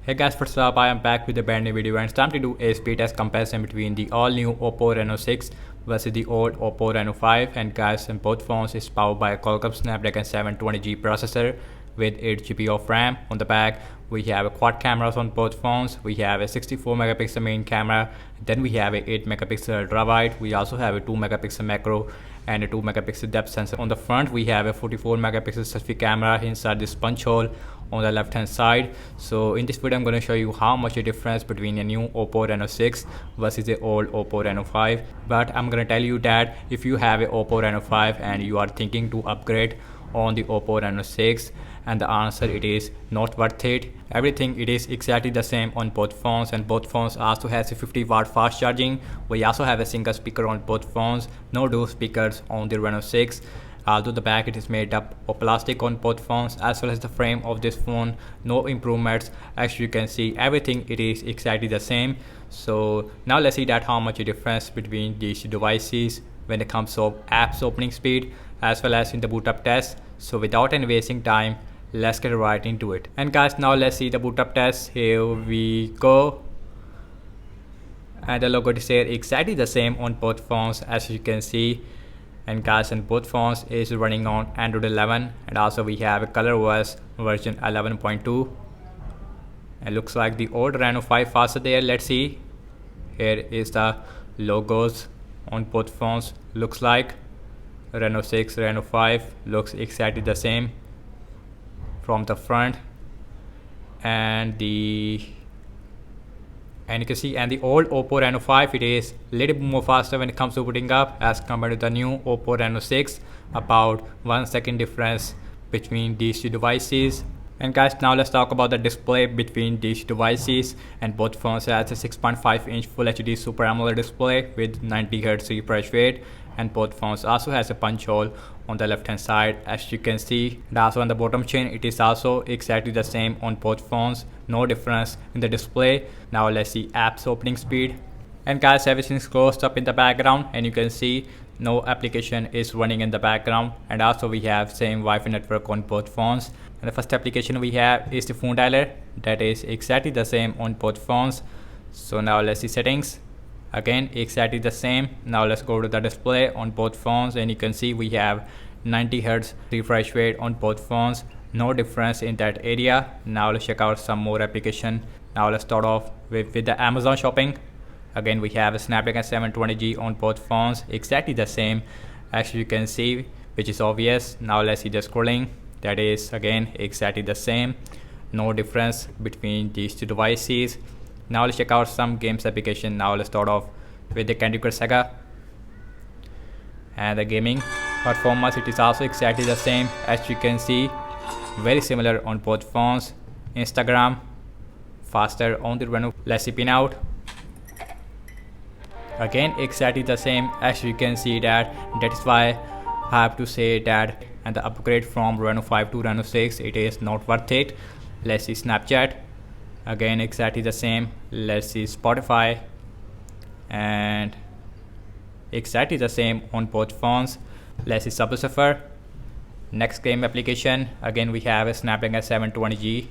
Hey guys, what's up? I am back with a brand new video and it's time to do a speed test comparison between the all new Oppo Reno 6 versus the old Oppo Reno 5. And guys, in both phones is powered by a Qualcomm Snapdragon 720G processor with 8GB of RAM. On the back, we have a quad cameras on both phones. We have a 64 megapixel main camera, then we have a 8 megapixel ultra wide. We also have a 2 megapixel macro and a 2 megapixel depth sensor. On the front, we have a 44 megapixel selfie camera inside this punch hole on the left hand side. So in this video I'm going to show you how much a difference between a new Oppo Reno 6 versus the old Oppo Reno 5. But I'm going to tell you that if you have a Oppo Reno 5 and you are thinking to upgrade on the Oppo Reno 6, and the answer it is not worth it. Everything it is exactly the same on both phones, and both phones also has a 50-watt fast charging. We also have a single speaker on both phones, no dual speakers on the Reno 6. Although the back it is made up of plastic on both phones, as well as the frame of this phone, no improvements. As you can see, everything it is exactly the same. So now let's see that how much a difference between these devices when it comes to apps opening speed as well as in the boot up test. So without any wasting time, let's get right into it. And guys, now let's see the boot up test. Here we go. And the logo is here exactly the same on both phones, as you can see. And guys, in both phones is running on Android 11, and also we have a ColorOS version 11.2. and looks like the old Reno 5 faster there. Let's see. Here is the logos on both phones. Looks like Reno 6, Reno 5 looks exactly the same from the front, and you can see, and the old Oppo Reno 5 it is a little bit more faster when it comes to booting up as compared to the new Oppo Reno 6, about 1 second difference between these two devices. And guys, now let's talk about the display between these devices. And both phones has a 6.5-inch Full HD Super AMOLED display with 90Hz refresh rate, and both phones also has a punch hole on the left hand side, as you can see. And also on the bottom chain it is also exactly the same on both phones, no difference in the display. Now let's see apps opening speed. And guys, everything is closed up in the background, and you can see no application is running in the background. And also we have same Wi-Fi network on both phones. And the first application we have is the phone dialer, that is exactly the same on both phones. So now let's see settings. Again, exactly the same. Now let's go to the display on both phones, and you can see we have 90Hz refresh rate on both phones, no difference in that area. Now let's check out some more application. Now let's start off with the Amazon shopping. Again, we have a Snapdragon 720G on both phones, exactly the same as you can see, which is obvious. Now let's see the scrolling. That is again exactly the same, no difference between these two devices. Now let's check out some games application. Now let's start off with the Candy Crush Saga. And the gaming performance it is also exactly the same, as you can see, very similar on both phones. Instagram faster on the Reno. Let's see Pinout. Again exactly the same, as you can see that is why I have to say that, and the upgrade from Reno 5 to Reno 6 it is not worth it. Let's see Snapchat. Again exactly the same. Let's see Spotify, and exactly the same on both phones. Let's see Subway Surfer. Next game application, again we have a Snapdragon 720G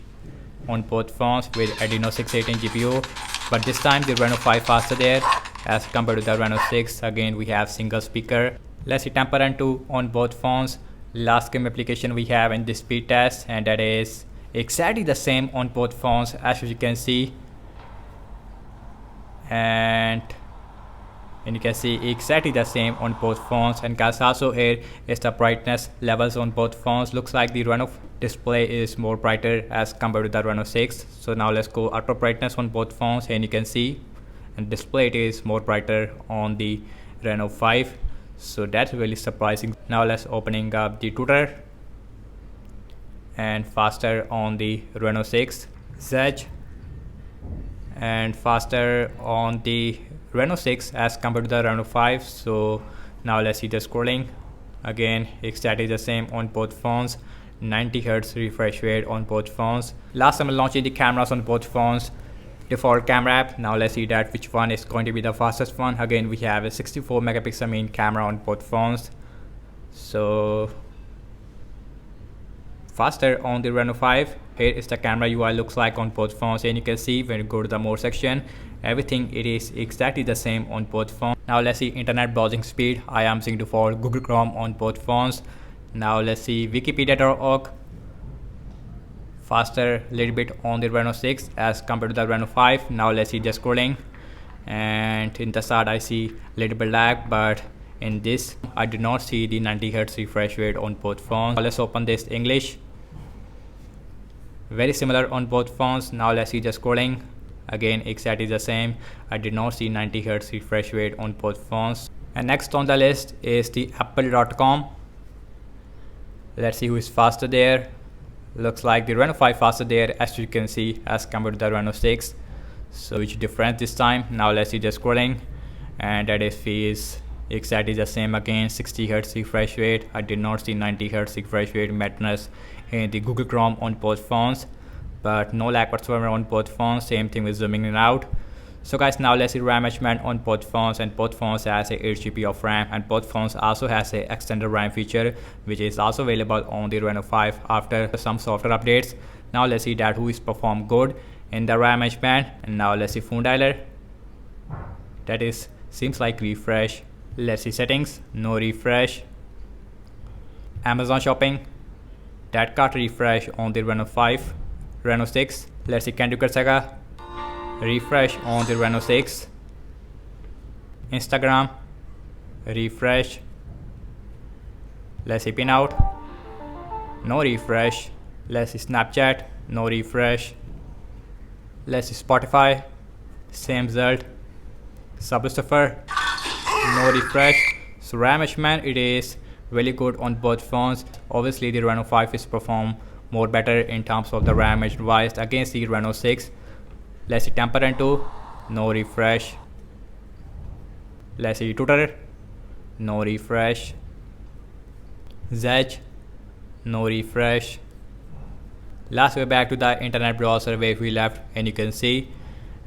on both phones with Adreno 618 GPU, but this time the Reno 5 faster there as compared to the Reno 6. Again we have single speaker. Let's see Temper Run 2 on both phones. Last game application we have in this speed test, and that is exactly the same on both phones, as you can see. And you can see exactly the same on both phones. And guys, also here is the brightness levels on both phones. Looks like the Reno display is more brighter as compared to the Reno 6. So now let's go auto brightness on both phones, and you can see, and display it is more brighter on the Reno 5. So that's really surprising. Now let's opening up the Twitter, and faster on the Reno 6. Zedge, and faster on the Reno 6 as compared to the Reno 5. So now let's see the scrolling. Again exactly the same on both phones, 90Hz refresh rate on both phones. Last time launching the cameras on both phones, default camera app. Now let's see that which one is going to be the fastest one. Again we have a 64 megapixel main camera on both phones. So faster on the Reno 5. Here is the camera UI looks like on both phones, and you can see when you go to the more section, everything it is exactly the same on both phones. Now let's see internet browsing speed. I am seeing default Google Chrome on both phones. Now let's see wikipedia.org. Faster little bit on the Reno 6 as compared to the Reno 5. Now let's see just scrolling, and in the start I see little bit lag, but in this I do not see the 90Hz refresh rate on both phones. Now let's open this English. Very similar on both phones. Now let's see just scrolling. Again exactly the same. I did not see 90Hz refresh rate on both phones. And next on the list is the apple.com. Let's see who is faster there. Looks like the Reno 5 faster there, as you can see, as compared to the Reno 6. So which difference this time? Now let's see just scrolling, and that is exactly the same again. 60Hz refresh rate. I did not see 90Hz refresh rate madness in the Google Chrome on both phones, but no lag whatsoever on both phones. Same thing with zooming in and out. So guys, now let's see RAM management on both phones, and both phones has a 8GB of RAM, and both phones also has a extended RAM feature, which is also available on the Reno 5 after some software updates. Now let's see that who is perform good in the RAM management. And now let's see phone dialer. That is seems like refresh. Let's see settings, no refresh. Amazon shopping, that got refresh on the Reno 5. Reno 6, let's see Candy Crush Saga, refresh on the Reno 6. Instagram, refresh. Let's see Pinout, no refresh. Let's see Snapchat, no refresh. Let's see Spotify, same result. Subwoofer, no refresh. So RAM management, it is really good on both phones. Obviously the Reno 5 is perform more better in terms of the RAM management wise against the Reno 6. Let's see Temperance 2, no refresh. Let's see Twitter, no refresh. Zedge, no refresh. Last way back to the internet browser where we left, and you can see.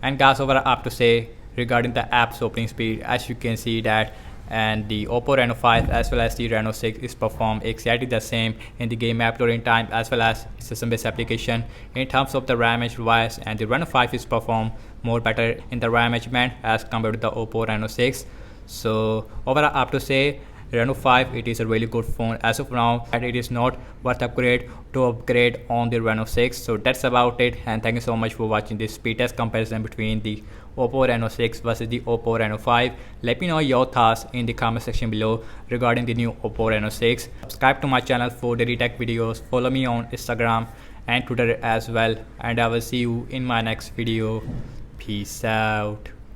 And guys, over I have to say regarding the app's opening speed, as you can see that, and the Oppo Reno 5 as well as the Reno 6 is performed exactly the same in the game app loading time as well as system-based application in terms of the RAM management wise, and the Reno 5 is performed more better in the RAM management as compared to the Oppo Reno 6. So overall I have to say Reno 5, it is a really good phone as of now, and it is not worth upgrade to upgrade on the Reno 6. So that's about it, and thank you so much for watching this speed test comparison between the Oppo Reno 6 versus the Oppo Reno 5. Let me know your thoughts in the comment section below regarding the new Oppo Reno 6. Subscribe to my channel for daily tech videos. Follow me on Instagram and Twitter as well, and I will see you in my next video. Peace out.